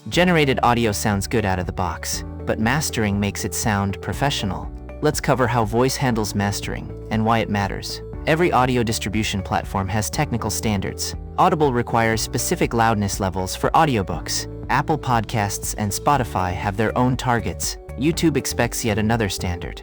Generated audio sounds good out of the box, but mastering makes it sound professional. Let's cover how Voice handles mastering and why it matters. Every audio distribution platform has technical standards. Audible requires specific loudness levels for audiobooks. Apple Podcasts and Spotify have their own targets. YouTube expects yet another standard.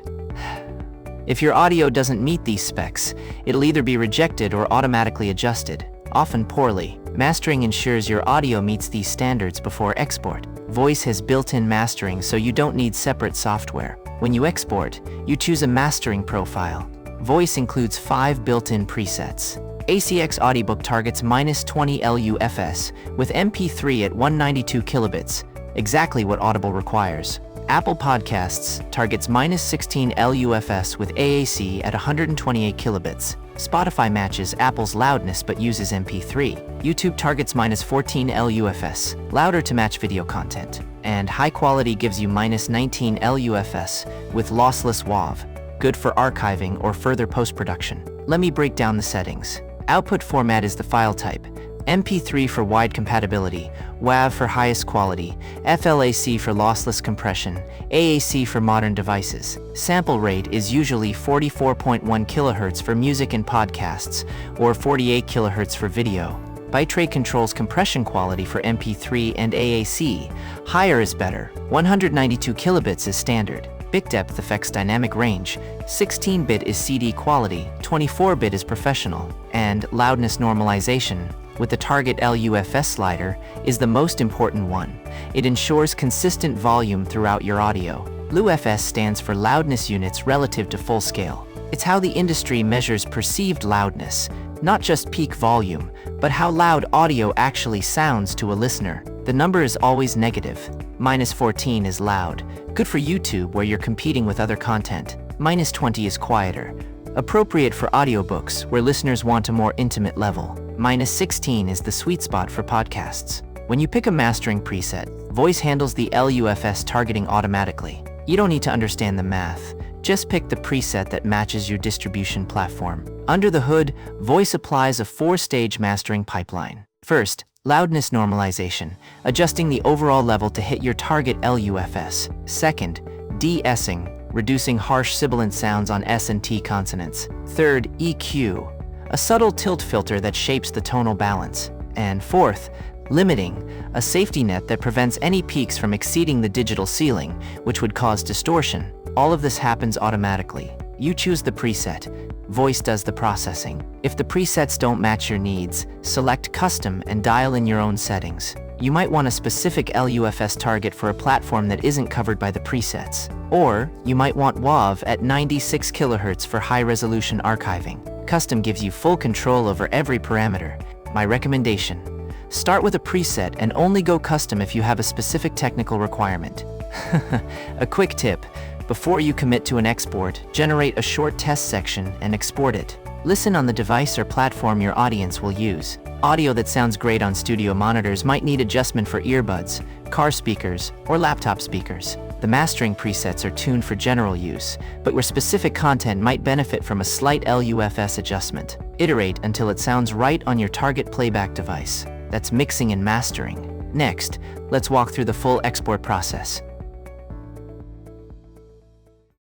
If your audio doesn't meet these specs, it'll either be rejected or automatically adjusted, often poorly. Mastering ensures your audio meets these standards before export. Voice has built-in mastering, so you don't need separate software. When you export, you choose a mastering profile. Voice includes 5 built-in presets. ACX Audiobook targets -20 LUFS, with MP3 at 192 kilobits, exactly what Audible requires. Apple Podcasts targets -16 LUFS with AAC at 128 kilobits. Spotify matches Apple's loudness but uses MP3. YouTube targets -14 LUFS, louder to match video content. And high quality gives you -19 LUFS with lossless WAV, good for archiving or further post-production. Let me break down the settings. Output format is the file type. MP3 for wide compatibility, WAV for highest quality, FLAC for lossless compression, AAC for modern devices. Sample rate is usually 44.1 kHz for music and podcasts, or 48 kHz for video. Bitrate controls compression quality for MP3 and AAC. Higher is better. 192 kilobits is standard. Bit depth affects dynamic range. 16-bit is CD quality, 24-bit is professional. And loudness normalization, with the target LUFS slider, is the most important one. It ensures consistent volume throughout your audio. LUFS stands for loudness units relative to full scale. It's how the industry measures perceived loudness, not just peak volume, but how loud audio actually sounds to a listener. The number is always negative. -14 is loud, good for YouTube where you're competing with other content. -20 is quieter, appropriate for audiobooks where listeners want a more intimate level. -16 is the sweet spot for podcasts. When you pick a mastering preset, Voice handles the LUFS targeting automatically. You don't need to understand the math. Just pick the preset that matches your distribution platform. Under the hood, Voice applies a 4-stage mastering pipeline. First, loudness normalization, adjusting the overall level to hit your target LUFS. Second, de-essing, reducing harsh sibilant sounds on S and T consonants. Third, EQ, a subtle tilt filter that shapes the tonal balance. And fourth, limiting, a safety net that prevents any peaks from exceeding the digital ceiling, which would cause distortion. All of this happens automatically. You choose the preset. Voice does the processing. If the presets don't match your needs, select Custom and dial in your own settings. You might want a specific LUFS target for a platform that isn't covered by the presets. Or you might want WAV at 96 kHz for high-resolution archiving. Custom gives you full control over every parameter. My recommendation: start with a preset and only go custom if you have a specific technical requirement. A quick tip: before you commit to an export, generate a short test section and export it. Listen on the device or platform your audience will use. Audio that sounds great on studio monitors might need adjustment for earbuds, car speakers, or laptop speakers. The mastering presets are tuned for general use, but where specific content might benefit from a slight LUFS adjustment. Iterate until it sounds right on your target playback device. That's mixing and mastering. Next, let's walk through the full export process.